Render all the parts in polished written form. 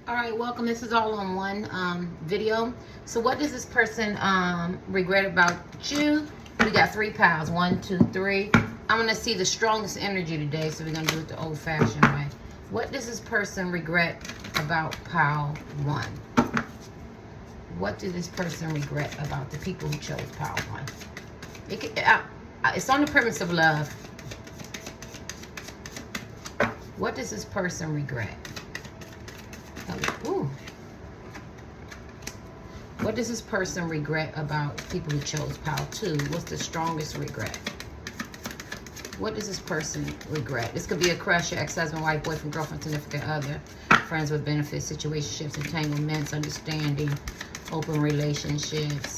All right, welcome. This is all on one video. So what does this person regret about you? We got 3 piles. 1, 2, 3. I'm going to see the strongest energy today, so we're going to do it the old-fashioned way. What does this person regret about pile 1? What does this person regret about the people who chose pile 1? It's on the premise of love. What does this person regret? Ooh. What does this person regret about people who chose pile 2? What's the strongest regret? What does this person regret? This could be a crush, your ex-husband, wife, boyfriend, girlfriend, significant other, friends with benefits, situationships, entanglements, understanding, open relationships,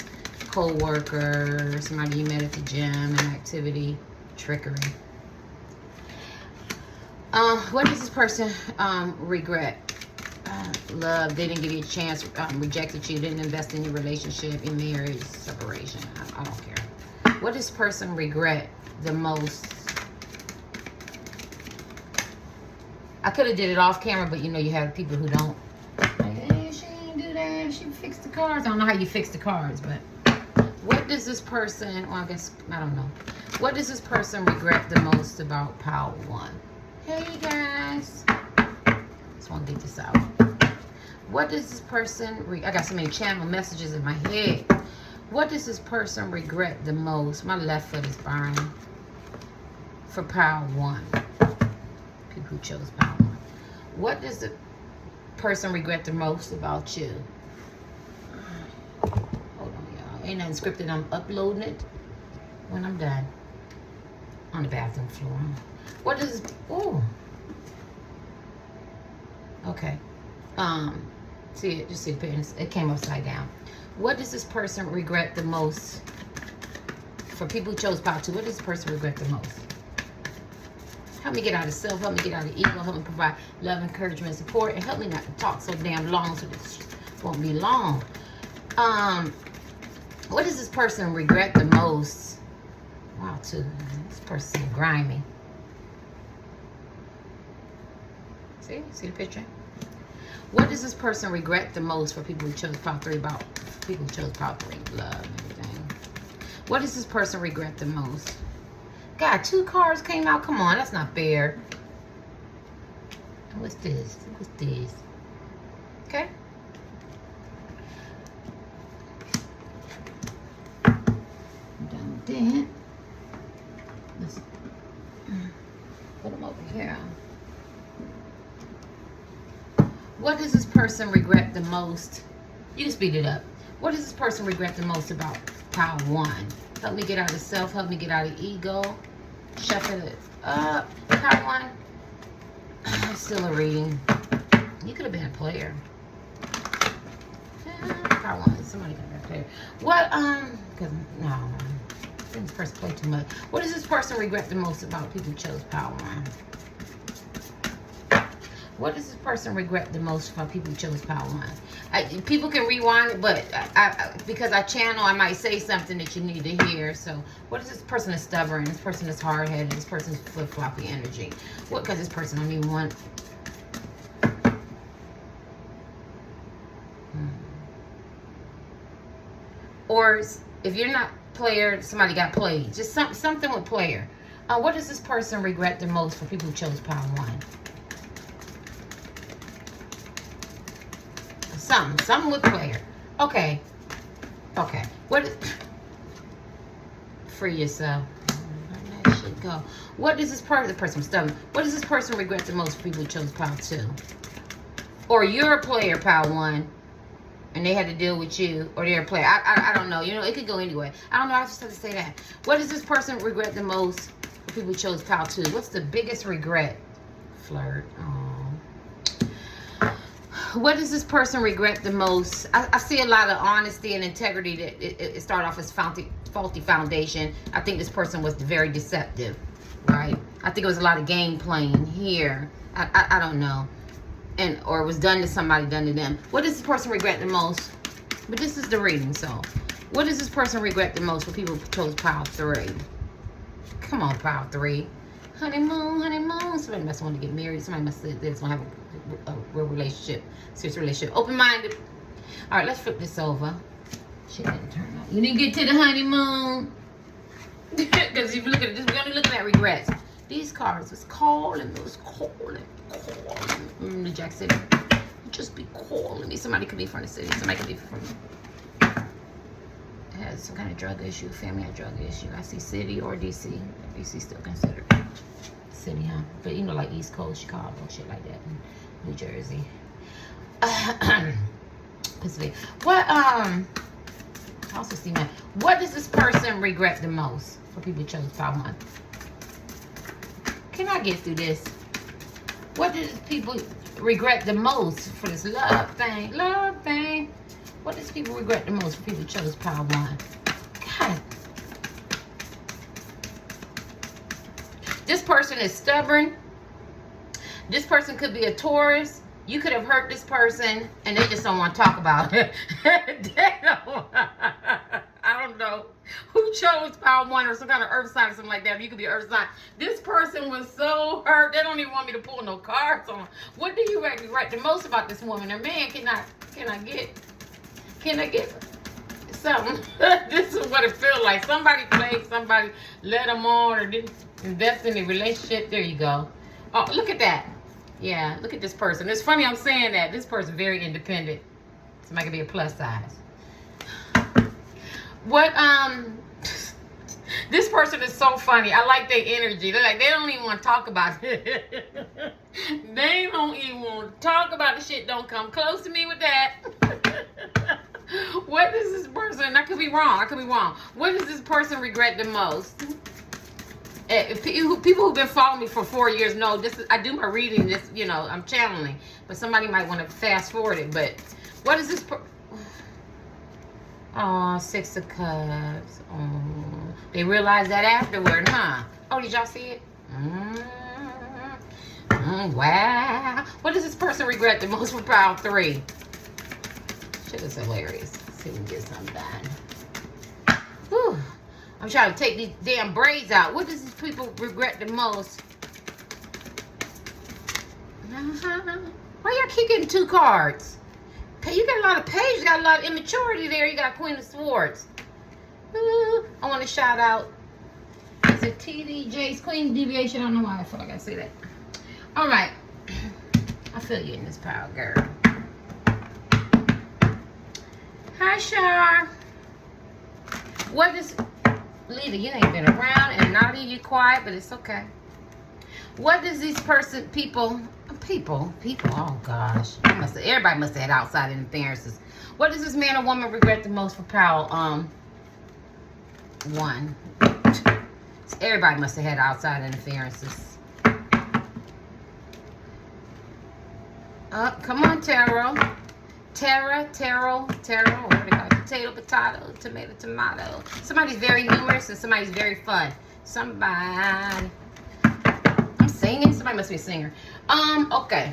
co-worker, somebody you met at the gym, an activity, trickery. What does this person regret? Love, they didn't give you a chance, rejected you, didn't invest in your relationship, your marriage, separation. I don't care. What does this person regret the most? I could have did it off camera, but you know you have people who don't. Like, hey, she didn't do that. She fixed the cards. I don't know how you fix the cards, but what does this person, well, I guess, I don't know. What does this person regret the most about pile 1? Hey, guys. Just want to get this out. What does this person, I got so many channel messages in my head. What does this person regret the most? My left foot is burning. For pile 1. People who chose pile 1. What does the person regret the most about you? Hold on, y'all. Ain't nothing scripted. I'm uploading it when I'm done. On the bathroom floor. What does, ooh. Okay. See it, just see the picture. It came upside down. What does this person regret the most? For people who chose pile 2, what does this person regret the most? Help me get out of self, help me get out of ego, help me provide love, encouragement, support, and help me not to talk so damn long so this won't be long. What does this person regret the most? Wow, too. This person's grimy. See the picture? What does this person regret the most for people who chose pile 3 about people who chose pile 3? Love and everything. What does this person regret the most? God, 2 cards came out. Come on, that's not fair. What's this? What's this? Okay. I'm done with that. Let's put them over here. What does this person regret the most? You can speed it up. What does this person regret the most about pile 1? Help me get out of self. Help me get out of ego. Shuffle it up. Pile 1. Still a reading. You could have been a player. Pile 1. Somebody could have been a player. What, because, no. This person played too much. What does this person regret the most about people who chose pile 1? What does this person regret the most about people who chose pile 1? People can rewind it, but because I channel, I might say something that you need to hear. So, what is this person is stubborn? This person is hard-headed. This person's flip-floppy energy. What? Because this person don't even want. Or if you're not player, somebody got played. Just something with player. What does this person regret the most for people who chose pile 1? Something with player. Okay. What is, free yourself. That should go. What does this person stubborn? What does this person regret the most for people who chose pile 2? Or you're a player, pile 1, and they had to deal with you, or they're a player. I don't know. You know, it could go anyway. I don't know. I just have to say that. What does this person regret the most for people who chose pile 2? What's the biggest regret? Flirt. Oh. What does this person regret the most? I see a lot of honesty and integrity. That it started off as faulty foundation. I think this person was very deceptive, right? I think it was a lot of game playing here. I don't know. Or it was done to somebody, done to them. What does this person regret the most? But this is the reading, so. What does this person regret the most for people who chose pile 3? Come on, pile 3. Honeymoon, honeymoon. Somebody must want to get married. Somebody must say they just want to have a real relationship, serious relationship. Open-minded. All right, let's flip this over. Shit didn't turn out. You didn't get to the honeymoon. Because if you look at this, we're only looking at regrets. These cards was calling me, the Jack City. Just be calling me. Somebody could be from the city. Somebody could be from has some kind of drug issue, family had drug issue. I see city or DC. DC still considered city, huh? But you know, like East Coast, Chicago, shit like that, and New Jersey. Pennsylvania. What I also see that. What does this person regret the most? For people who chose pile 1. Can I get through this? What do people regret the most for this love thing? Love thing. What does people regret the most for people who chose pile 1? God. This person is stubborn. This person could be a Taurus. You could have hurt this person and they just don't want to talk about it. I don't know who chose pile 1 or some kind of earth sign or something like that. You could be an earth sign. This person was so hurt. They don't even want me to pull no cards on. What do you regret the most about this woman or man? Can I get something? This is what it feels like. Somebody played somebody, let them on, or didn't invest in a relationship. There you go. Oh, look at that. Yeah, look at this person. It's funny I'm saying that. This person very independent. Somebody could be a plus size. What, this person is so funny. I like their energy. They're like, they don't even want to talk about it. They don't even want to talk about the shit. Don't come close to me with that. What does this person, I could be wrong. What does this person regret the most? People who've been following me for 4 years know this. I do my reading. This, you know, I'm channeling, but somebody might want to fast forward it. But what is this? Oh, 6 of Cups. Oh, they realized that afterward, huh? Oh, did y'all see it? Wow. What does this person regret the most for pile 3? Shit is hilarious. Let's see if we can get something done. Whew. I'm trying to take these damn braids out. What does these people regret the most? Why y'all keep getting 2 cards? You got a lot of page. You got a lot of immaturity there. You got Queen of Swords. Ooh, I want to shout out. Is it TDJ's Queen Deviation? I don't know why I feel like I say that. All right. I feel you in this pile, girl. Hi, Shar. What is... Lita, you ain't been around and naughty, you quiet, but it's okay. What does these people, oh gosh. Everybody must have had outside interferences. What does this man or woman regret the most for pile 1? Everybody must have had outside interferences. Come on, Tarot. Tarot. What do they call it? Potato, tomato. Somebody's very humorous and somebody's very fun. I'm singing. Somebody must be a singer. Okay.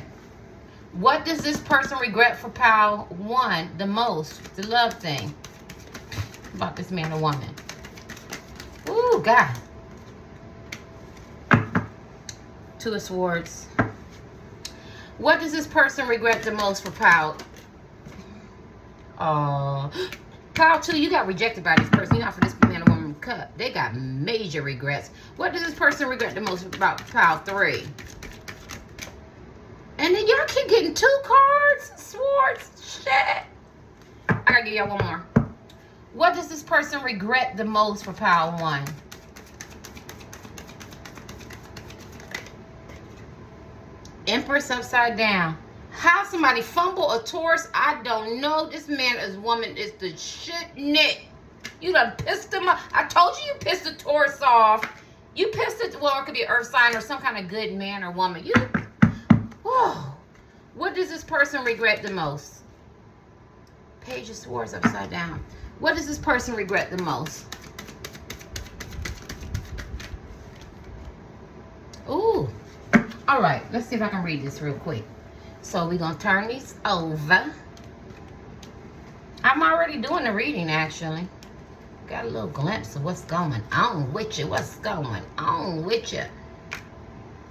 What does this person regret for pile 1 the most? The love thing. About this man or woman. Ooh, God. 2 of Swords. What does this person regret the most for pile? Pile 2, you got rejected by this person. You know, for this man or woman cup, they got major regrets. What does this person regret the most about pile 3? And then y'all keep getting 2 cards. Swords. Shit. I gotta give y'all one more. What does this person regret the most for pile 1? Empress upside down. How somebody fumble a Taurus, I don't know. This man or woman is the shit knit. You done pissed him off. I told you pissed the Taurus off. You pissed it. Well, it could be an earth sign or some kind of good man or woman. Whoa. What does this person regret the most? Page of Swords upside down. What does this person regret the most? Ooh. All right. Let's see if I can read this real quick. So we're going to turn these over. I'm already doing the reading, actually. Got a little glimpse of what's going on with you. What's going on with you?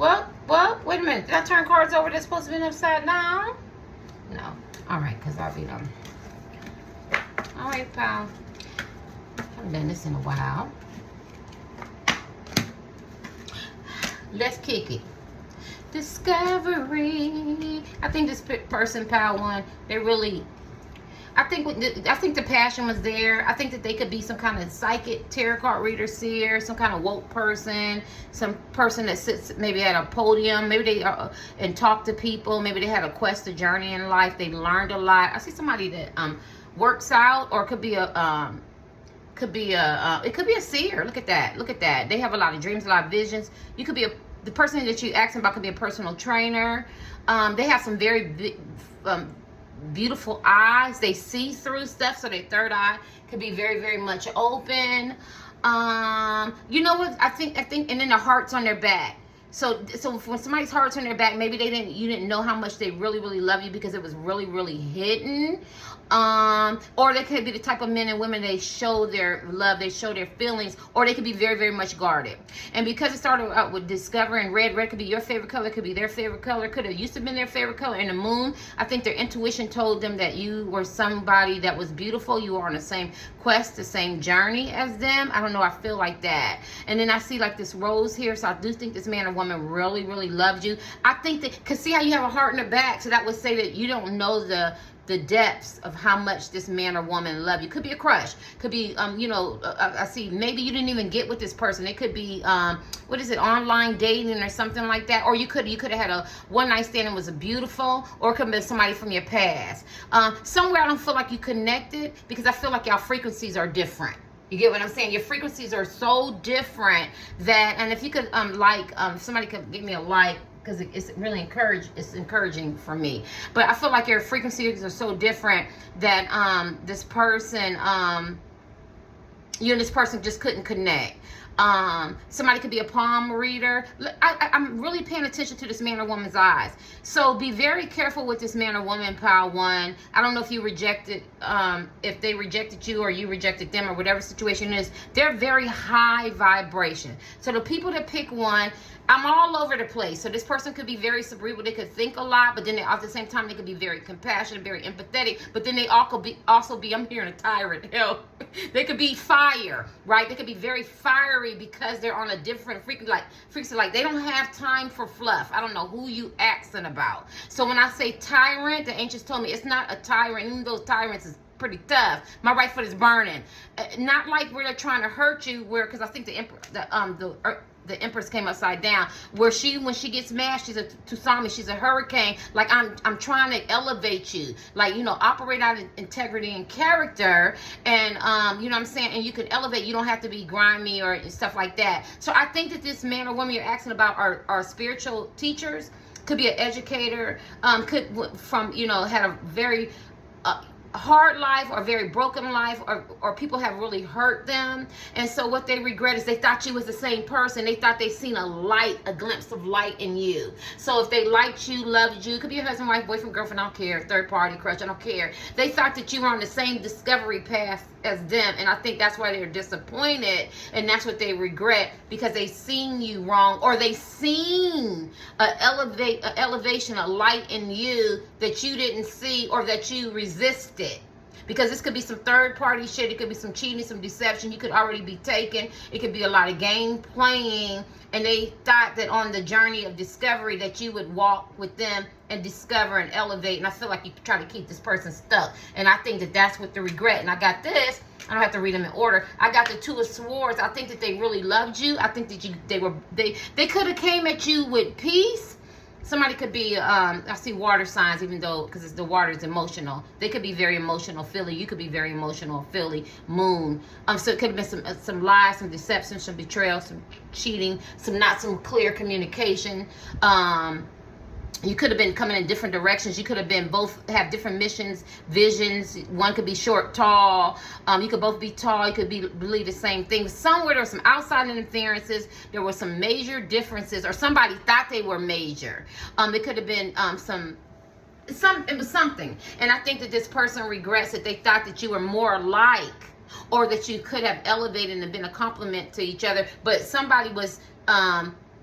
Well, wait a minute. Did I turn cards over that's supposed to be upside down? No. All right, because I'll be done. All right, pal. Haven't done this in a while. Let's kick it. Discovery. I think this person, pal one, they really... I think the passion was there. I think that they could be some kind of psychic tarot card reader, seer, some kind of woke person, some person that sits maybe at a podium, maybe they and talk to people. Maybe they had a quest, a journey in life. They learned a lot. I see somebody that works out, or it could be a seer. Look at that. Look at that. They have a lot of dreams, a lot of visions. You could be the person that you asking about could be a personal trainer. They have some very beautiful eyes. They see through stuff, so their third eye could be very, very much open. You know what? I think, and then the heart's on their back. So when somebody's heart's on their back, maybe you didn't know how much they really, really love you because it was really, really hidden. Or they could be the type of men and women, they show their love, they show their feelings, or they could be very, very much guarded. And because it started out with discovering red could be your favorite color, could be their favorite color, could have used to been their favorite color. In the moon, I think their intuition told them that you were somebody that was beautiful. You were on the same quest, the same journey as them. I don't know, I feel like that. And then I see like this rose here, so I do think this man or woman really, really loved you. I think that, because see how you have a heart in the back, so that would say that you don't know the depths of how much this man or woman love you. Could be a crush, could be I see maybe you didn't even get with this person. It could be what is it, online dating or something like that. Or you could have had a one night stand and was a beautiful, or it could have been somebody from your past. Somewhere I don't feel like you connected, because I feel like y'all frequencies are different. You get what I'm saying? Your frequencies are so different that, and if you could somebody could give me a like, because it's really encouraging for me. But I feel like your frequencies are so different that this person, you and this person just couldn't connect. Somebody could be a palm reader. I'm really paying attention to this man or woman's eyes. So be very careful with this man or woman, pile one. I don't know if you rejected, if they rejected you or you rejected them, or whatever situation is. They're very high vibration. So the people that pick one, I'm all over the place. So this person could be very cerebral. They could think a lot, but then at the same time, they could be very compassionate, very empathetic. But then they also be I'm hearing a tyrant. Hell, they could be fire, right? They could be very fiery because they're on a different frequency. Like they don't have time for fluff. I don't know who you asking about. So when I say tyrant, the ancients told me it's not a tyrant. Even though tyrants is pretty tough. My right foot is burning. Not like where they're trying to hurt you. Because I think the Empress came upside down, where when she gets mad, she's a tsunami, she's a hurricane. Like I'm trying to elevate you, like, operate out of integrity and character, and you know what I'm saying, and you can elevate. You don't have to be grimy or stuff like that. So I think that this man or woman you're asking about are spiritual teachers, could be an educator, had a very hard life or very broken life, or people have really hurt them, and so what they regret is they thought you was the same person. They thought they seen a glimpse of light in you. So if they liked you, loved you, could be your husband, wife, boyfriend, girlfriend, I don't care, third party crush, I don't care. They thought that you were on the same discovery path as them, and I think that's why they're disappointed, and that's what they regret, because they seen you wrong, or they seen a elevation, a light in you that you didn't see, or that you resisted. Because this could be some third party shit, it could be some cheating, some deception, you could already be taken, it could be a lot of game playing, and they thought that on the journey of discovery that you would walk with them and discover and elevate, and I feel like you try to keep this person stuck, and I think that that's what the regret. And I got this, I don't have to read them in order. I got the Two of Swords. I think that they really loved you. I think that they could have came at you with peace. Somebody could be, I see water signs, even though, because the water is emotional. They could be very emotional, Philly. You could be very emotional, Philly, moon. So it could have been some lies, some deception, some betrayal, some cheating, some clear communication. You could have been coming in different directions. You could have been both have different missions, visions. One could be short, tall. You could both be tall. You could believe the same thing. Somewhere there were some outside interferences. There were some major differences, or somebody thought they were major. It could have been it was something. And I think that this person regrets that they thought that you were more alike, or that you could have elevated and been a compliment to each other. But somebody was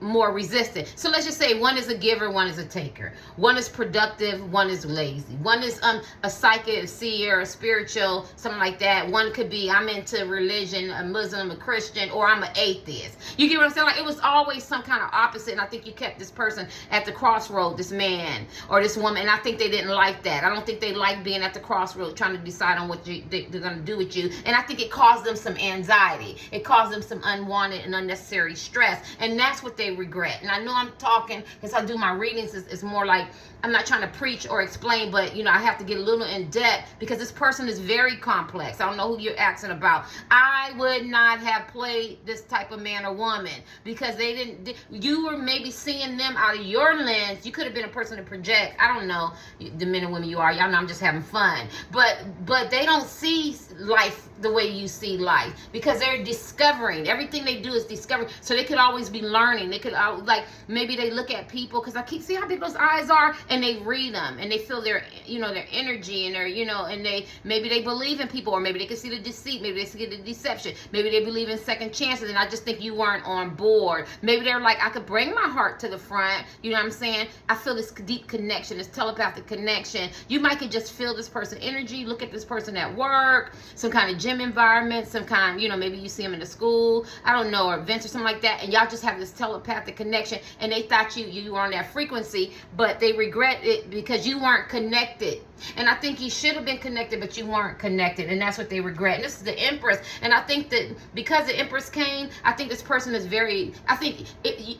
more resistant. So let's just say one is a giver, one is a taker. One is productive, one is lazy. One is a psychic, a seer, a spiritual, something like that. One could be, I'm into religion, a Muslim, a Christian, or I'm an atheist. You get what I'm saying? Like, it was always some kind of opposite, and I think you kept this person at the crossroad, this man or this woman, and I think they didn't like that. I don't think they like being at the crossroad trying to decide on what they're going to do with you, and I think it caused them some anxiety. It caused them some unwanted and unnecessary stress, and that's what they regret. And I know I'm talking, because I do my readings, it's more like I'm not trying to preach or explain, but you know, I have to get a little in depth because this person is very complex. I don't know who you're asking about. I would not have played this type of man or woman because they didn't, you were maybe seeing them out of your lens. You could have been a person to project. I don't know the men and women you are. Y'all know I'm just having fun. But they don't see life the way you see life because they're discovering. Everything they do is discovering. So they could always be learning. They could, like, maybe they look at people, because I keep seeing how big those eyes are, and they read them and they feel their, you know, their energy and their, you know, and maybe they believe in people, or maybe they can see the deceit, maybe they see the deception, maybe they believe in second chances, and I just think you weren't on board. Maybe they're like, I could bring my heart to the front, you know what I'm saying? I feel this deep connection, this telepathic connection. You might could just feel this person's energy, look at this person at work, some kind of gym environment, some kind, you know, maybe you see them in the school, I don't know, or events or something like that, and y'all just have this telepathic connection, and they thought you were on that frequency, but they regret it because you weren't connected. And I think you should have been connected, but you weren't connected, and that's what they regret. And this is the Empress, and I think that because the Empress came, I think this person is very, I think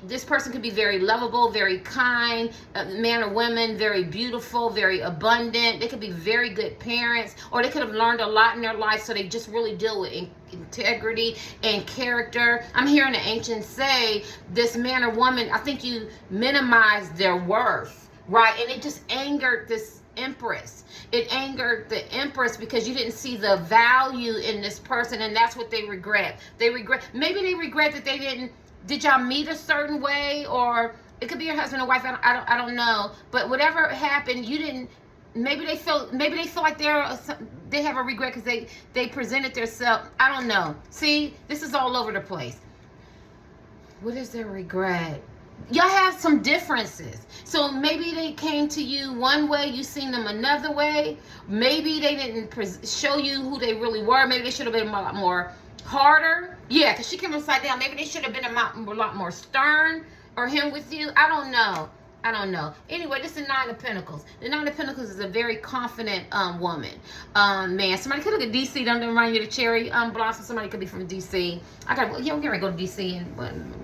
this person could be very lovable, very kind, man or woman, very beautiful, very abundant. They could be very good parents, or they could have learned a lot in their life, so they just really deal with integrity and character. I'm hearing the ancients say this man or woman, I think you minimize their worth. Right, and it just angered this Empress. It angered the Empress because you didn't see the value in this person, and that's what they regret. Maybe they regret that they did y'all meet a certain way, or it could be your husband or wife, I don't know. But whatever happened, you didn't, maybe they feel like they have a regret because they presented themselves. I don't know. See, this is all over the place. What is their regret? Y'all have some differences. So maybe they came to you one way, you seen them another way. Maybe they didn't show you who they really were. Maybe they should have been a lot more harder. Yeah, because she came upside down. Maybe they should have been a lot more stern, or him with you. I don't know. Anyway, this is the Nine of Pentacles. The Nine of Pentacles is a very confident woman. Man, somebody could look at DC. Don't remind you of the cherry blossom. Somebody could be from DC. We're going to go to DC in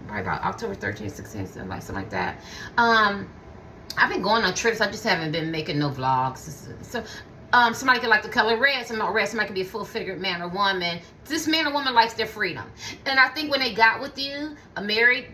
probably about October 13th, 16th, something like that. I've been going on trips. I just haven't been making no vlogs. So somebody could like the color red. Somebody could be a full-figured man or woman. This man or woman likes their freedom. And I think when they got with you, married,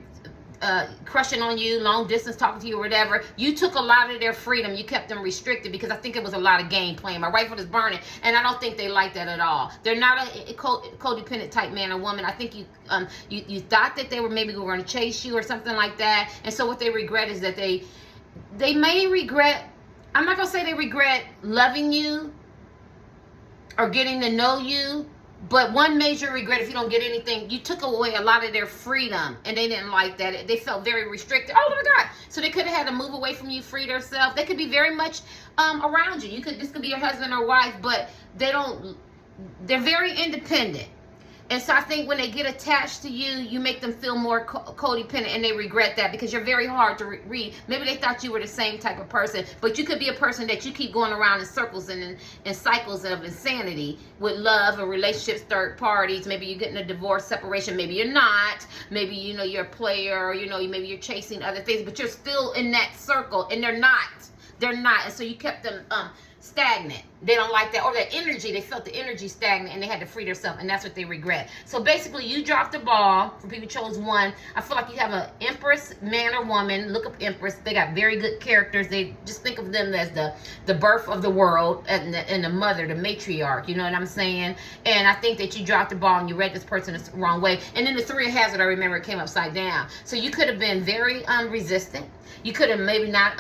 crushing on you, long distance talking to you or whatever, you took a lot of their freedom. You kept them restricted because I think it was a lot of game playing. My rifle is burning, and I don't think they like that at all. They're not a codependent type man or woman. I think you thought that they were maybe going to chase you or something like that, and so what they regret is that they may regret, I'm not going to say they regret loving you or getting to know you, but one major regret, if you don't get anything, you took away a lot of their freedom, and they didn't like that. They felt very restricted. Oh my God. So they could have had to move away from you, free themselves. They could be very much around you. This could be your husband or wife, but they're very independent. And so I think when they get attached to you, you make them feel more codependent, and they regret that because you're very hard to read. Maybe they thought you were the same type of person, but you could be a person that you keep going around in circles and in cycles of insanity with love or relationships, third parties. Maybe you're getting a divorce, separation. Maybe you're not. Maybe, you're a player, maybe you're chasing other things, but you're still in that circle, and they're not. And so you kept them stagnant. They don't like that, or that energy. They felt the energy stagnant, and they had to free themselves, and that's what they regret. So basically, you dropped the ball. For people who chose one, I feel like you have an Empress, man or woman. Look up Empress. They got very good characters. They just think of them as the birth of the world and the mother, the matriarch. You know what I'm saying? And I think that you dropped the ball and you read this person the wrong way. And then the Three of Hazard, I remember, it came upside down. So you could have been very resistant. You could have maybe not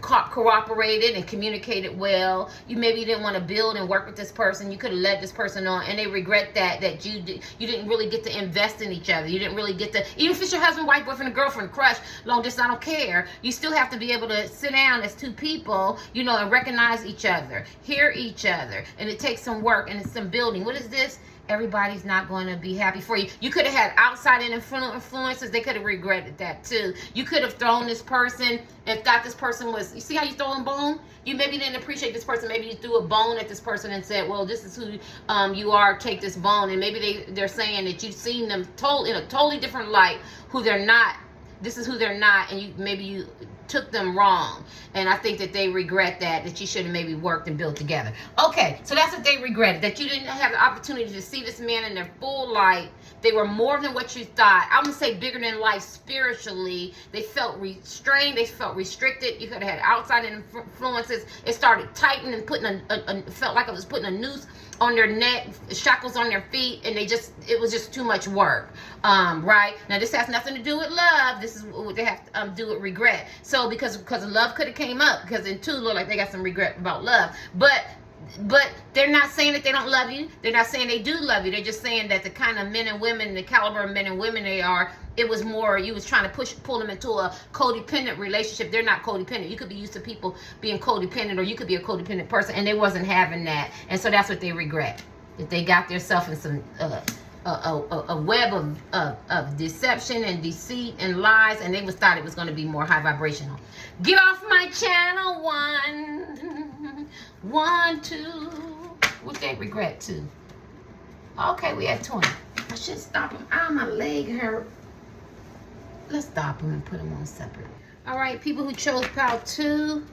cooperated and communicated well. You maybe didn't want to build and work with this person. You could have led this person on, and they regret that you didn't really get to invest in each other. You didn't really get to, even if it's your husband, wife, boyfriend, girlfriend, crush, long distance, I don't care. You still have to be able to sit down as two people, you know, and recognize each other, hear each other, and it takes some work and it's some building. What is this? Everybody's not going to be happy for you. You could have had outside influences. They could have regretted that too. You could have thrown this person and thought this person was, you see how you throw a bone? You maybe didn't appreciate this person. Maybe you threw a bone at this person and said, well, this is who you are, take this bone. And maybe they're saying that you've seen them in a totally different light, who they're not. This is who they're not, and maybe you took them wrong. And I think that they regret that you should have maybe worked and built together. Okay, so that's what they regretted, that you didn't have the opportunity to see this man in their full light. They were more than what you thought. I'm going to say bigger than life spiritually. They felt restrained. They felt restricted. You could have had outside influences. It started tightening and putting felt like it was putting a noose on their neck, shackles on their feet, and it was just too much work. Right? Now, this has nothing to do with love. This is what they have to do with regret. So, because love could have came up, because in 2, look like they got some regret about love. But they're not saying that they don't love you. They're not saying they do love you. They're just saying that the kind of men and women, the caliber of men and women they are, it was more, you was trying to pull them into a codependent relationship. They're not codependent. You could be used to people being codependent, or you could be a codependent person, and they wasn't having that. And so that's what they regret. That they got themselves in some a web of deception and deceit and lies, and they thought it was going to be more high vibrational. Get off my channel, 1, 2. What they regret 2? Okay, we at 20. I should stop them. Ah, my leg hurt. Let's stop them and put them on separate. All right, people who chose pile 2,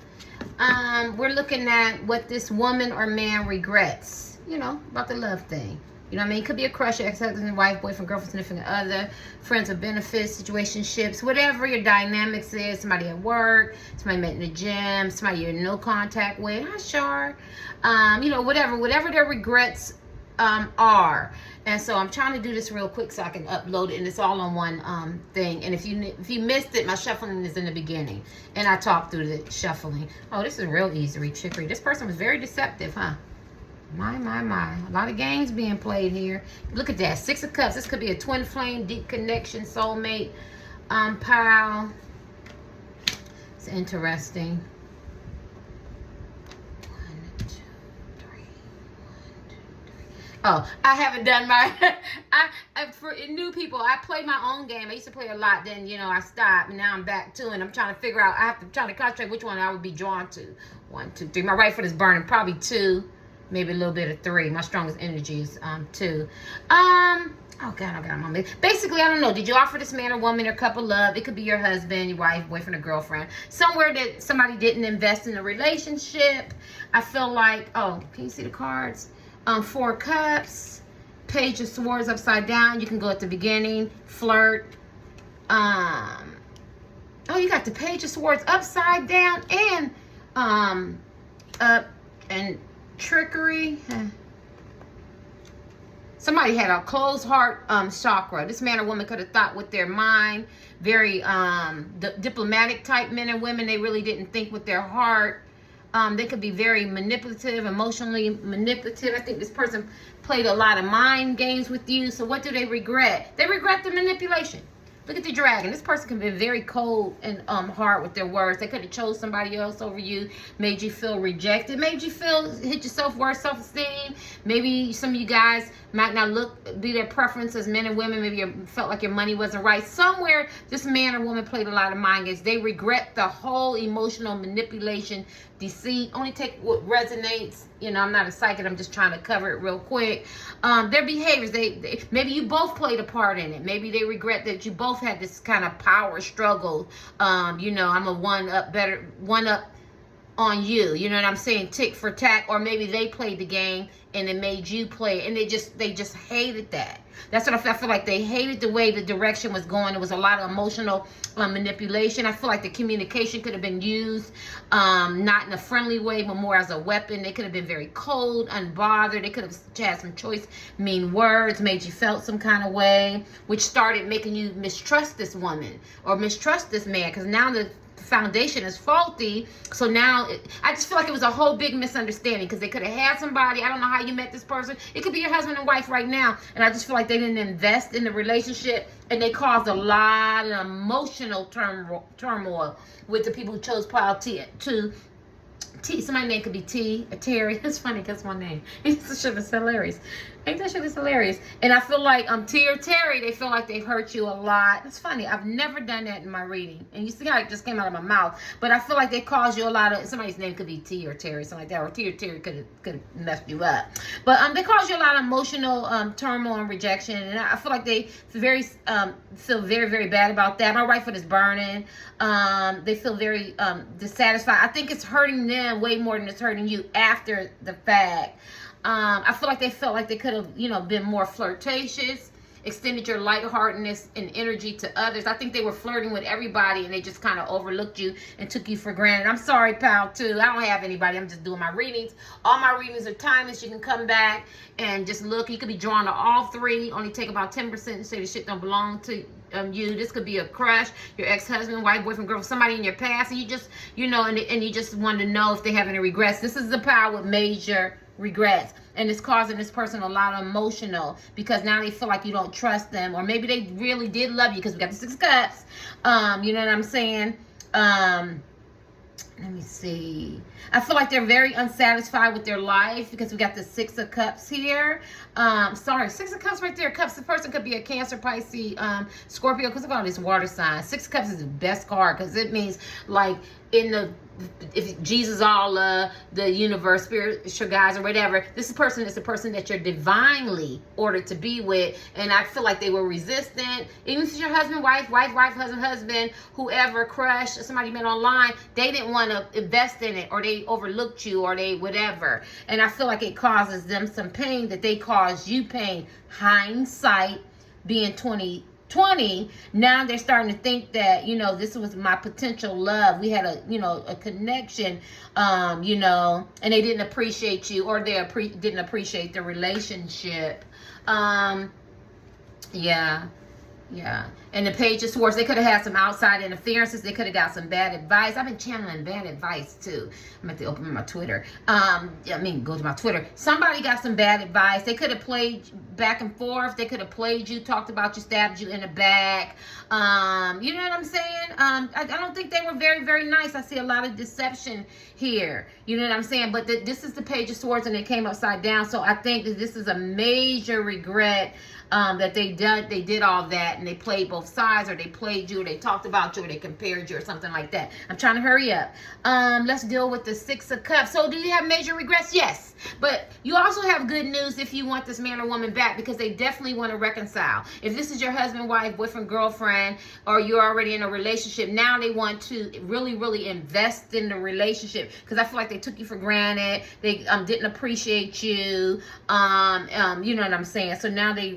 we're looking at what this woman or man regrets, you know, about the love thing. You know what I mean? It could be a crush, ex-husband, wife, boyfriend, girlfriend, significant other, friends with benefits, situationships, whatever your dynamics is. Somebody at work, somebody met in the gym, somebody you're in no contact with. Hi, Shar. You know, whatever their regrets are. And so I'm trying to do this real quick so I can upload it, and it's all on one thing. And if you missed it, my shuffling is in the beginning, and I talked through the shuffling. Oh, this is real easy, chicory. This person was very deceptive, huh? My. A lot of games being played here. Look at that. 6 of Cups. This could be a twin flame, deep connection, soulmate, pile. It's interesting. 1, 2, 3. 1, 2, 3. Oh, I haven't done my... for new people, I play my own game. I used to play a lot. Then, you know, I stopped. And now I'm back to it. And I'm trying to figure out... I have to try to concentrate which one I would be drawn to. 1, 2, 3. My right foot is burning. Probably 2. Maybe a little bit of 3. My strongest energy is 2. Oh God, Mama. Basically, I don't know. Did you offer this man or woman a cup of love? It could be your husband, your wife, boyfriend, or girlfriend. Somewhere that somebody didn't invest in a relationship. I feel like, oh, can you see the cards? 4 Cups, Page of Swords upside down. You can go at the beginning, flirt. Oh, you got the Page of Swords upside down and up and trickery. Somebody had a closed heart chakra. This man or woman could have thought with their mind. Very diplomatic type men and women. They really didn't think with their heart. They could be very manipulative, emotionally manipulative. I think this person played a lot of mind games with you. So what do they regret? They regret the manipulation. Look at the dragon. This person can be very cold and hard with their words. They could have chose somebody else over you, made you feel rejected, made you feel, hit your self-worth, self-esteem. Maybe some of you guys might not be their preference as men and women. Maybe you felt like your money wasn't right. Somewhere, this man or woman played a lot of mind games. They regret the whole emotional manipulation, deceit. Only take what resonates. You know, I'm not a psychic. I'm just trying to cover it real quick. Their behaviors, they maybe you both played a part in it. Maybe they regret that you both had this kind of power struggle. You know, I'm a one up on you. You know what I'm saying? Tick for tack. Or maybe they played the game and it made you play, and they just hated that. That's what I feel like. They hated the way the direction was going. There was a lot of emotional manipulation. I feel like the communication could have been used not in a friendly way, but more as a weapon. They could have been very cold, unbothered. They could have had some choice, mean words, made you felt some kind of way, which started making you mistrust this woman or mistrust this man, because now the foundation is faulty. So now I just feel like it was a whole big misunderstanding, because they could have had somebody. I don't know how you met this person. It could be your husband and wife right now. And I just feel like they didn't invest in the relationship, and they caused a lot of emotional turmoil with the people who chose pile T. Somebody's name could be T or Terry. It's funny because my name. This shit is hilarious. Ain't that shit is hilarious? And I feel like T or Terry, they feel like they've hurt you a lot. It's funny. I've never done that in my reading. And you see how it just came out of my mouth. But I feel like they caused you a lot of, somebody's name could be T or Terry, something like that. Or T or Terry could have messed you up. But they caused you a lot of emotional turmoil and rejection. And I feel like they feel very, very bad about that. My right foot is burning. They feel very dissatisfied. I think it's hurting them way more than it's hurting you after the fact. I feel like they felt like they could have, been more flirtatious, extended your lightheartedness and energy to others. I think they were flirting with everybody, and they just kind of overlooked you and took you for granted. I'm sorry, pal, too. I don't have anybody. I'm just doing my readings. All my readings are timeless. You can come back and just look. You could be drawn to all three. Only take about 10% and say the shit don't belong to you. This could be a crush, your ex-husband, wife, boyfriend, girlfriend, somebody in your past, and you just, and you just want to know if they have any regrets. This is the power with major regrets, and it's causing this person a lot of emotional, because now they feel like you don't trust them, or maybe they really did love you, because we got the 6 of Cups. You know what I'm saying? Let me see. I feel like they're very unsatisfied with their life, because we got the 6 of Cups here. Sorry, 6 of Cups right there. Cups, the person could be a Cancer, Pisces, Scorpio, because look at all these water signs. 6 of Cups is the best card, because it means like if Jesus, Allah, the universe, spiritual guys, or whatever, this person is the person that you're divinely ordered to be with. And I feel like they were resistant. Even if it's your husband, wife, husband, whoever, crush, somebody met online, they didn't want to invest in it, or they overlooked you, or they whatever. And I feel like it causes them some pain, that they cause you pain. Hindsight being 2020, now they're starting to think that, this was my potential love. We had a connection, and they didn't appreciate you, or they didn't appreciate the relationship. Yeah. And the Page of Swords, they could have had some outside interferences. They could have got some bad advice. I've been channeling bad advice too. I'm going to open my Twitter. Go to my Twitter. Somebody got some bad advice. They could have played back and forth. They could have played you, talked about you, stabbed you in the back. You know what I'm saying? I don't think they were very, very nice. I see a lot of deception here. You know what I'm saying? But this is the Page of Swords, and it came upside down. So I think that this is a major regret, that they did all that, and they played both sides, or they played you, or they talked about you, or they compared you, or something like that. I'm trying to hurry up. Let's deal with the 6 of Cups. So do you have major regrets? Yes. But you also have good news if you want this man or woman back, because they definitely want to reconcile. If this is your husband, wife, boyfriend, girlfriend, or you're already in a relationship, now they want to really, really invest in the relationship, because I feel like they took you for granted. They didn't appreciate you. You know what I'm saying? So now they're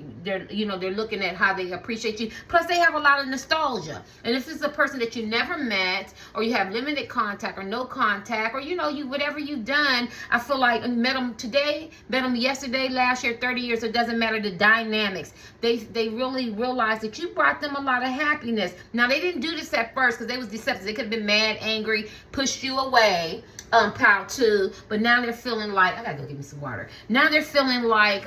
looking at how they appreciate you. Plus, they have a lot of nostalgia. And if it's a person that you never met, or you have limited contact or no contact, or you whatever you've done, I feel like you met them today, met them yesterday, last year, 30 years, it doesn't matter the dynamics. They really realized that you brought them a lot of happiness. Now, they didn't do this at first because they was deceptive. They could have been mad, angry, pushed you away, pile 2, but now they're feeling like, I gotta go get me some water. Now they're feeling like,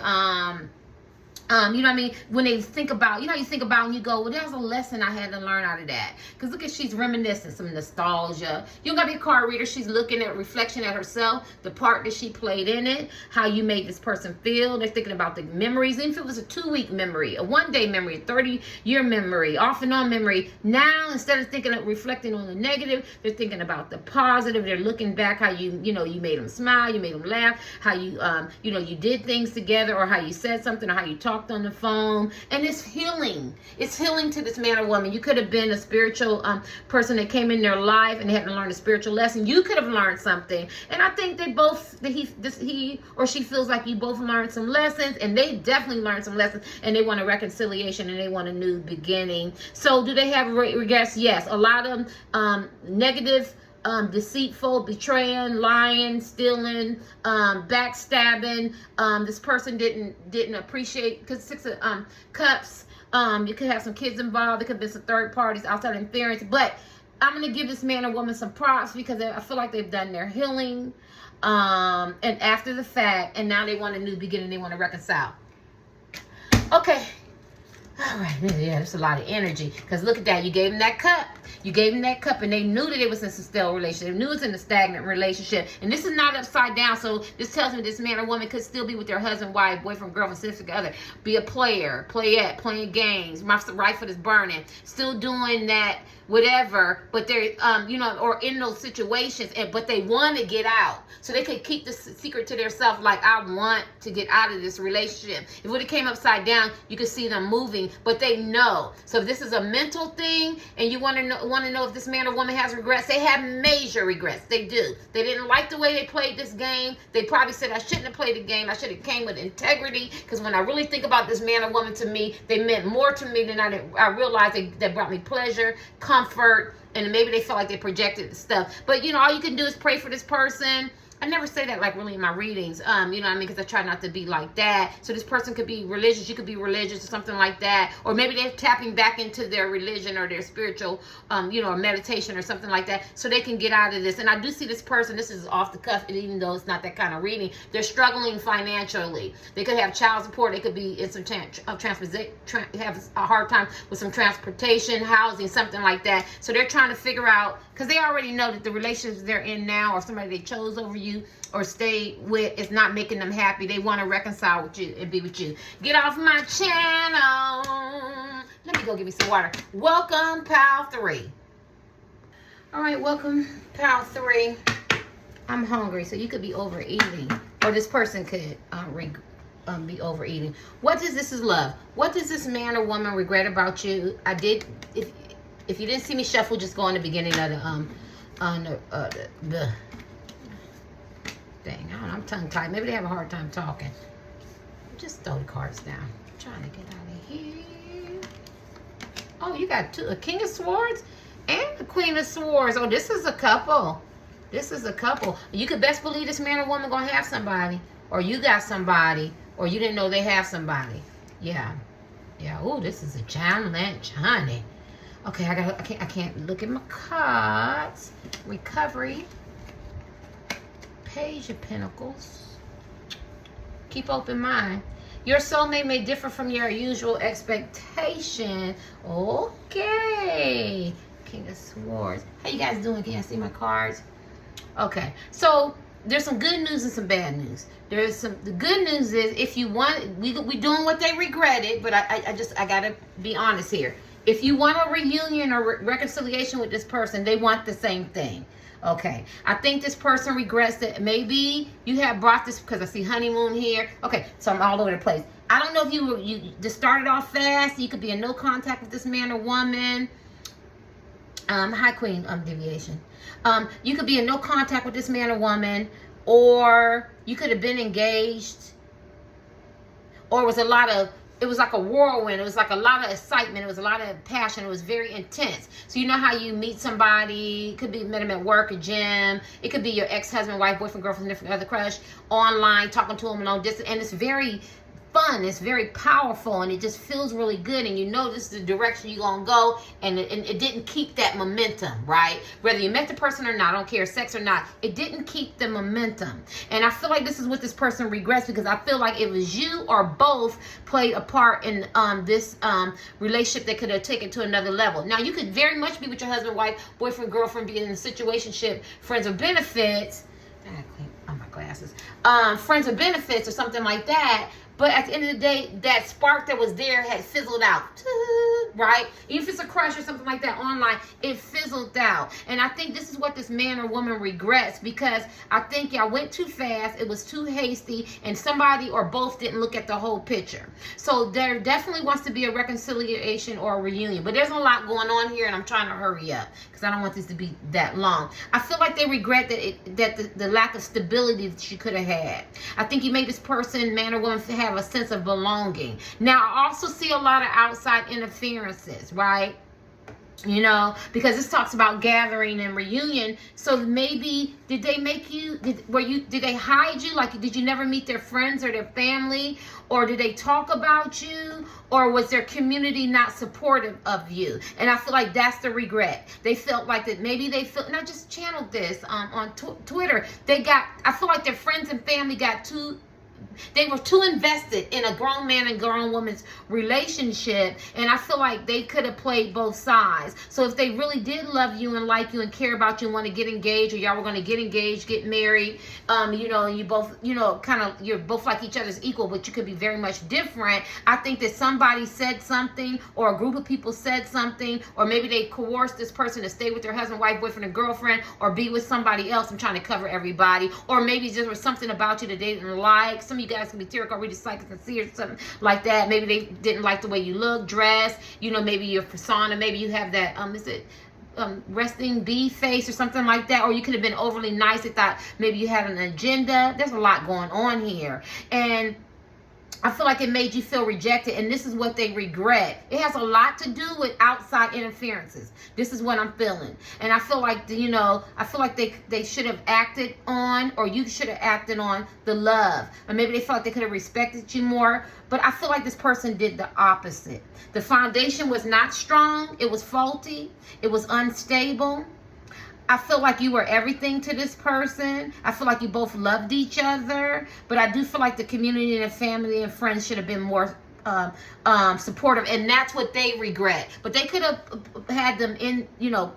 you know what I mean? When they think about, you think about and you go, well, there's a lesson I had to learn out of that. Because look at, she's reminiscing, some nostalgia. You don't got to be a card reader. She's looking at reflection at herself, the part that she played in it, how you made this person feel. They're thinking about the memories. Even if it was a 2-week memory, a 1-day memory, a 30-year memory, off and on mememory. Now, instead of reflecting on the negative, they're thinking about the positive. They're looking back how you made them smile, you made them laugh, how you did things together, or how you said something, or how you talked on the phone. And it's healing. It's healing to this man or woman. You could have been a spiritual person that came in their life and they had to learn a spiritual lesson. You could have learned something. And I think they both, he or she feels like you both learned some lessons, and they definitely learned some lessons, and they want a reconciliation, and they want a new beginning. So do they have regrets? Yes. A lot of negative, deceitful, betraying, lying, stealing, backstabbing. This person didn't appreciate, because 6 of Cups, you could have some kids involved. There could be some third parties, outside interference, but I'm going to give this man or woman some props because I feel like they've done their healing. And after the fact, and now they want a new beginning. They want to reconcile. Okay. All right. Yeah, there's a lot of energy. Because look at that. You gave them that cup. You gave them that cup, and they knew that it was in a stale relationship. They knew it was in a stagnant relationship. And this is not upside down. So this tells me this man or woman could still be with their husband, wife, boyfriend, girlfriend, significant other. Be a player, playette, playing games. My right foot is burning. Still doing that, whatever. But they're, or in those situations, but they want to get out. So they could keep the secret to themselves, like, I want to get out of this relationship. If it would have came upside down, you could see them moving, but they know. So if this is a mental thing, and you want to know if this man or woman has regrets, they have major regrets. They do. They didn't like the way they played this game. They probably said, I shouldn't have played the game. I should have came with integrity. Because when I really think about this man or woman, to me, they meant more to me than I realized. They brought me pleasure, comfort, and maybe they felt like they projected stuff. But, all you can do is pray for this person. I never say that like really in my readings, you know what I mean? Because I try not to be like that. So this person could be religious, you could be religious or something like that. Or maybe they're tapping back into their religion or their spiritual, or meditation or something like that. So they can get out of this. And I do see this person, this is off the cuff, and even though it's not that kind of reading, they're struggling financially. They could have child support. They could be in some have a hard time with some transportation, housing, something like that. So they're trying to figure out, because they already know that the relationships they're in now, or somebody they chose over you or stay with, is not making them happy. They want to reconcile with you and be with you. Get off my channel. Let me go get me some water. Welcome, Pal 3. All right, welcome, Pal 3. I'm hungry, so you could be overeating, or this person could be overeating. What does this is love? What does this man or woman regret about you? I did. If you didn't see me shuffle, just go on the beginning of the thing. I don't know, I'm tongue-tied. Maybe they have a hard time talking. Just throw the cards down. I'm trying to get out of here. Oh, you got a King of Swords and a Queen of Swords. Oh, this is a couple. This is a couple. You could best believe this man or woman gonna have somebody, or you got somebody, or you didn't know they have somebody. Yeah. Oh, this is a challenge, honey. Okay, I can't look at my cards. Recovery. Page of Pentacles. Keep open mind. Your soulmate may differ from your usual expectation. Okay. King of Swords. How you guys doing? Can you see my cards? Okay. So there's some good news and some bad news. The good news is, if you want, we doing what they regretted, but I gotta be honest here. If you want a reunion or reconciliation with this person, they want the same thing. Okay, I think this person regrets that maybe you have brought this, because I see honeymoon here. Okay, so I'm all over the place. I don't know if you just started off fast. You could be in no contact with this man or woman. Hi, Queen, deviation. You could be in no contact with this man or woman, or you could have been engaged, or it was like a whirlwind. It was like a lot of excitement. It was a lot of passion. It was very intense. So you know how you meet somebody. It could be met them at work, a gym. It could be your ex-husband, wife, boyfriend, girlfriend, different other crush, online, talking to them long distance. And it's very fun. It's very powerful, and it just feels really good. And you know this is the direction you're going to go. And it didn't keep that momentum, right? Whether you met the person or not, I don't care, sex or not, it didn't keep the momentum. And I feel like this is what this person regrets, because I feel like it was you or both played a part in this relationship that could have taken it to another level. Now, you could very much be with your husband, wife, boyfriend, girlfriend, be in a situationship, friends or benefits. I gotta clean up my glasses. Friends or benefits or something like that. But at the end of the day, that spark that was there had fizzled out, right? Even if it's a crush or something like that online, it fizzled out. And I think this is what this man or woman regrets, because I think y'all went too fast, it was too hasty, and somebody or both didn't look at the whole picture. So there definitely wants to be a reconciliation or a reunion. But there's a lot going on here, and I'm trying to hurry up because I don't want this to be that long. I feel like they regret that the lack of stability that you could have had. I think you made this person, man or woman, have a sense of belonging. Now, I also see a lot of outside interferences, right? You know, because this talks about gathering and reunion. So maybe did they make you, did they hide you? Like, did you never meet their friends or their family? Or did they talk about you? Or was their community not supportive of you? And I feel like that's the regret. They felt like that maybe they felt, and I just channeled this on Twitter. I feel like their friends and family they were too invested in a grown man and grown woman's relationship, and I feel like they could have played both sides. So if they really did love you and like you and care about you and want to get engaged, or y'all were going to get engaged, get married, you know, and you both, you know, you're both like each other's equal, but you could be very much different. I think that somebody said something, or a group of people said something, or maybe they coerced this person to stay with their husband, wife, boyfriend, and girlfriend, or be with somebody else. I'm trying to cover everybody. Or maybe there was something about you that they didn't like. Some of you guys can be tarot card readers, psychics, and seers, something like that. Maybe they didn't like the way you look, dress, you know, maybe your persona, maybe you have that resting bee face or something like that, or you could have been overly nice. They thought maybe you had an agenda. There's a lot going on here, and I feel like it made you feel rejected, and this is what they regret. It has a lot to do with outside interferences. This is what I'm feeling. And I feel like, you know, they should have acted on, or you should have acted on the love. Or maybe they felt like they could have respected you more. But I feel like this person did the opposite. The foundation was not strong. It was faulty. It was unstable. I feel like you were everything to this person. I feel like you both loved each other. But I do feel like the community and the family and friends should have been more supportive. And that's what they regret. But they could have had them in, you know,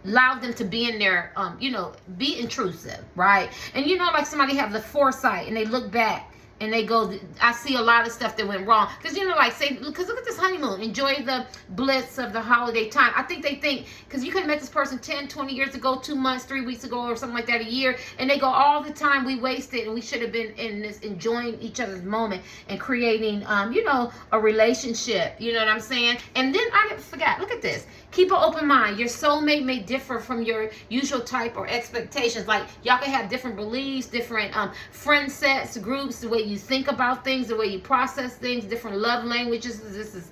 allowed them to be in there, you know, be intrusive, right? And, you know, like somebody have the foresight and they look back and they go, I see a lot of stuff that went wrong. Because, you know, like, say, because look at this honeymoon. Enjoy the bliss of the holiday time. I think they think, because you could have met this person 10, 20 years ago, 2 months, 3 weeks ago, or something like that, a year. And they go, all the time we wasted, and we should have been in this, enjoying each other's moment and creating, you know, a relationship. You know what I'm saying? And then I forgot, look at this. Keep an open mind. Your soulmate may differ from your usual type or expectations. Like, y'all can have different beliefs, different friend sets, groups, the way you think about things, the way you process things, different love languages. This is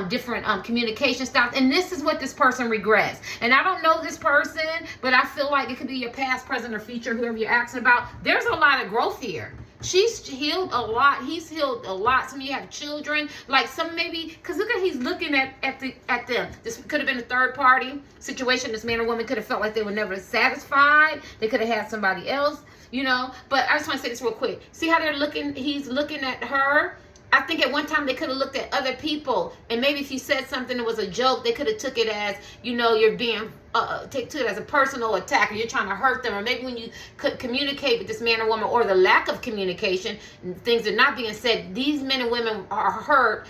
different communication styles. And this is what this person regrets. And I don't know this person, but I feel like it could be your past, present, or future, whoever you're asking about. There's a lot of growth here. She's healed a lot. He's healed a lot. Some of you have children. Like some maybe, because look at, he's looking at them. This could have been a third party situation. This man or woman could have felt like they were never satisfied. They could have had somebody else, you know. But I just want to say this real quick. See how they're looking? He's looking at her. I think at one time they could have looked at other people, and maybe if you said something that was a joke, they could have took it as, you know, you're being took it as a personal attack, or you're trying to hurt them. Or maybe when you could communicate with this man or woman, or the lack of communication, things are not being said, these men and women are hurt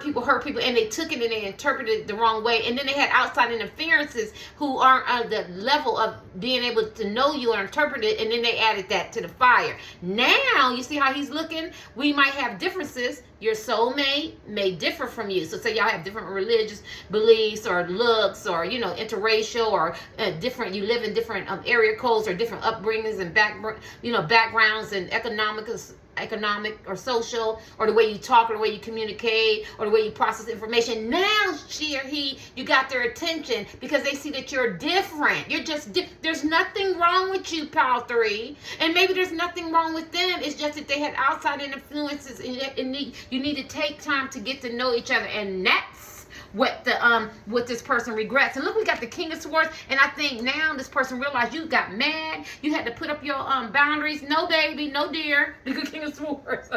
people, and they took it and they interpreted it the wrong way. And then they had outside interferences who aren't at the level of being able to know you or interpret it, and then they added that to the fire. Now you see how he's looking. We might have differences. Your soulmate may differ from you. So say y'all have different religious beliefs or looks, or, you know, interracial, or different, you live in different area codes, or different upbringings and backgrounds and economic or social, or the way you talk, or the way you communicate, or the way you process information. Now she or he, you got their attention because they see that you're different. You're just there's nothing wrong with you, pile 3, and maybe there's nothing wrong with them. It's just that they had outside influences, and you need to take time to get to know each other, and that's what this person regrets. And look, we got the King of Swords, and I think now this person realized you got mad. You had to put up your boundaries. No, baby, no, dear. The King of Swords.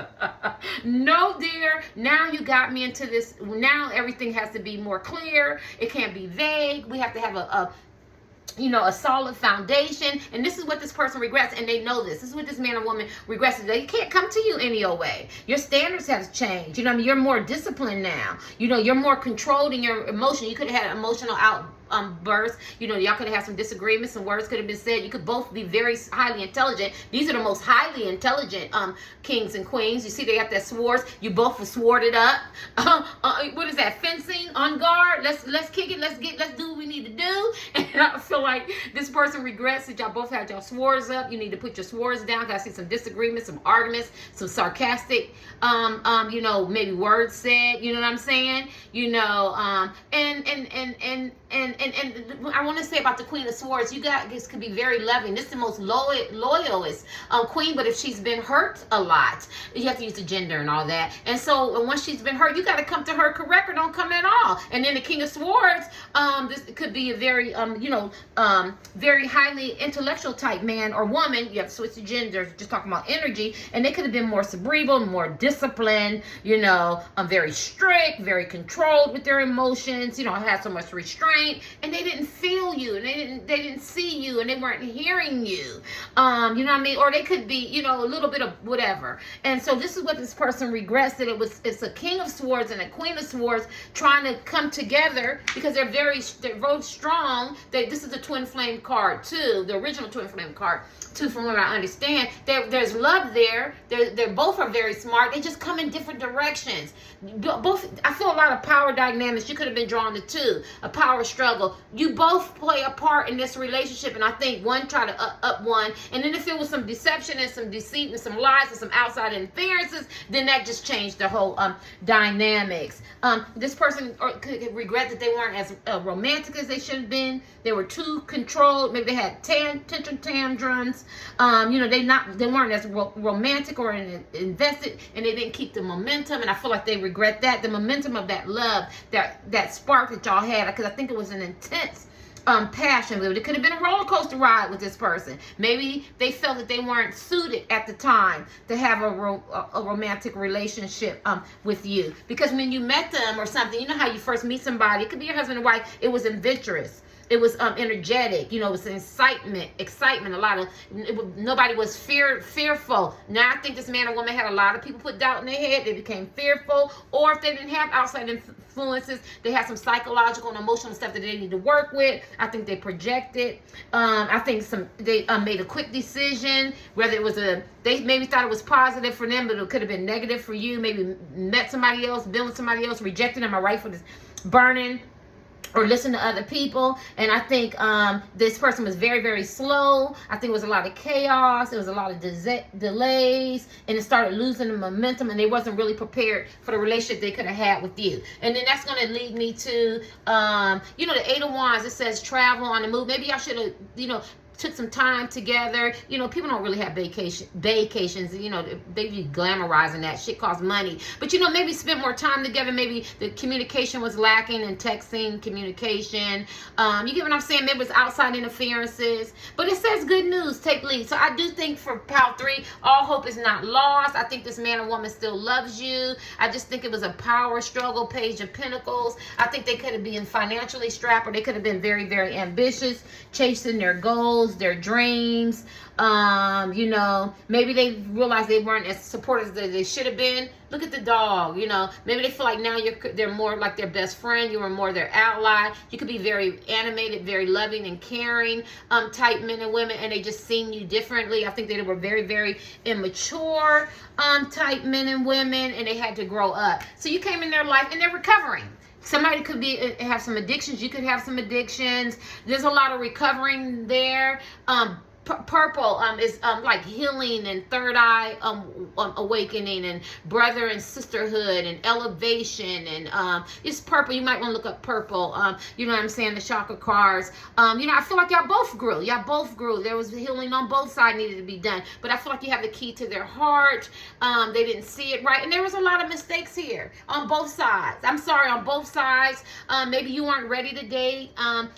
No, dear. Now you got me into this. Now everything has to be more clear. It can't be vague. We have to have a solid foundation. And this is what this person regrets, and they know this. This is what this man or woman regrets. They can't come to you any old way. Your standards have changed. You know what I mean? You're more disciplined now. You know, you're more controlled in your emotion. You could have had emotional bursts. You know, y'all could have had some disagreements. Some words could have been said. You could both be very highly intelligent. These are the most highly intelligent kings and queens. You see, they got that swords. You both were sworded up. What is that? Fencing, on guard. Let's kick it. Let's do what we need to do. And I feel like this person regrets that y'all both had y'all swords up. You need to put your swords down. Cause I see some disagreements, some arguments, some sarcastic, maybe words said. You know what I'm saying? You know, and and I want to say about the Queen of Swords, you guys could be very loving. This is the most loyalist queen, but if she's been hurt a lot, you have to use the gender and all that. And so once she's been hurt, you got to come to her correct or don't come at all. And then the King of Swords, this could be a very, very highly intellectual type man or woman. You have to switch the gender, just talking about energy. And they could have been more cerebral, more disciplined, very strict, very controlled with their emotions, had so much restraint, and they didn't feel you, and they didn't see you, and they weren't hearing you. You know what I mean? Or they could be, a little bit of whatever. And so this is what this person regrets, that it's a King of Swords and a Queen of Swords trying to come together, because they're very strong. This is a twin flame card too, the original twin flame card too, from what I understand. There's love there. They're both are very smart. They just come in different directions. Both, I feel a lot of power dynamics. You could have been drawn to two, a power struggle. You both play a part in this relationship, and I think one tried to up one, and then if it was some deception and some deceit and some lies and some outside interferences, then that just changed the whole dynamics. This person could regret that they weren't as romantic as they should have been. They were too controlled. Maybe they had tantrums. They weren't as romantic or invested, and they didn't keep the momentum. And I feel like they regret that, the momentum of that love, that spark that y'all had, because I think it was an intense passion with it. It could have been a roller coaster ride with this person. Maybe they felt that they weren't suited at the time to have a romantic relationship with you, because when you met them or something, you know how you first meet somebody, it could be your husband and wife, it was adventurous. It was energetic, it was excitement. A lot of nobody was fearful. Now I think this man or woman had a lot of people put doubt in their head. They became fearful, or if they didn't have outside influences, they had some psychological and emotional stuff that they need to work with. I think they projected. I think they made a quick decision. Whether it was they maybe thought it was positive for them, but it could have been negative for you. Maybe met somebody else, been with somebody else, rejected them. Am I right for this burning? Or listen to other people. And I think this person was very, very slow. I think it was a lot of chaos. It was a lot of delays. And it started losing the momentum. And they wasn't really prepared for the relationship they could have had with you. And then that's going to lead me to, the Eight of Wands. It says travel, on the move. Maybe I should have, took some time together. People don't really have vacations. They be glamorizing that. Shit costs money. But, maybe spend more time together. Maybe the communication was lacking in texting, communication. You get what I'm saying? Maybe it was outside interferences. But it says good news, take lead. So I do think for Pile 3, all hope is not lost. I think this man or woman still loves you. I just think it was a power struggle, Page of Pentacles. I think they could have been financially strapped, or they could have been very, very ambitious, chasing their goals, their dreams. Maybe they realized they weren't as supportive as they should have been. Look at the dog. Maybe they feel like now they're more like their best friend. You were more their ally. You could be very animated, very loving and caring type men and women, and they just seen you differently. I think they were very, very immature type men and women, and they had to grow up. So you came in their life, and they're recovering. Somebody could have some addictions. You could have some addictions. There's a lot of recovering there. Purple is like healing and third eye awakening and brother and sisterhood and elevation, and it's purple. You might want to look up purple. You know what I'm saying? The chakra cards. I feel like y'all both grew. There was healing on both sides needed to be done, but I feel like you have the key to their heart. They didn't see it right, and there was a lot of mistakes here on both sides. I'm sorry, on both sides. Maybe you weren't ready to date.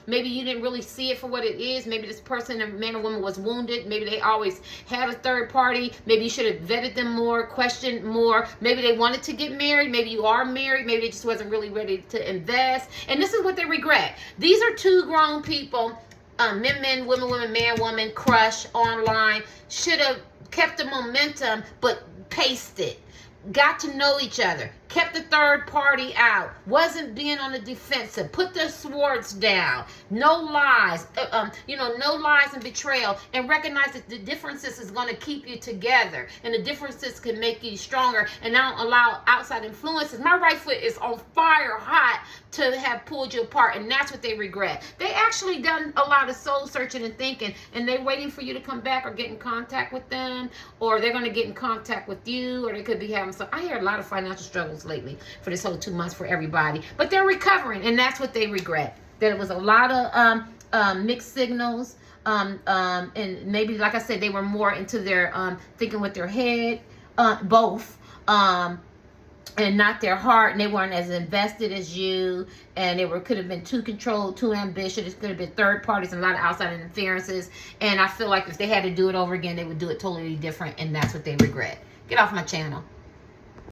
Maybe you didn't really see it for what it is. Maybe this person, a man or woman, was wounded. Maybe they always had a third party. Maybe you should have vetted them more, questioned more. Maybe they wanted to get married. Maybe you are married. Maybe they just wasn't really ready to invest. And this is what they regret. These are two grown people, men, women, man, woman, crush online. Should have kept the momentum, but paced it. Got to know each other, kept the third party out, wasn't being on the defensive, put their swords down, no lies, no lies and betrayal, and recognize that the differences is going to keep you together, and the differences can make you stronger, and don't allow outside influences. My right foot is on fire hot to have pulled you apart, and that's what they regret. They actually done a lot of soul searching and thinking, and they're waiting for you to come back or get in contact with them, or they're going to get in contact with you, or they could be having some. I hear a lot of financial struggles lately for this whole 2 months for everybody, but they're recovering, and that's what they regret. that it was a lot of mixed signals. And maybe, like I said, they were more into their thinking with their head, both. And not their heart, and they weren't as invested as you, and they could have been too controlled, too ambitious. It could have been third parties and a lot of outside interferences. And I feel like if they had to do it over again, they would do it totally different, and that's what they regret. Get off my channel.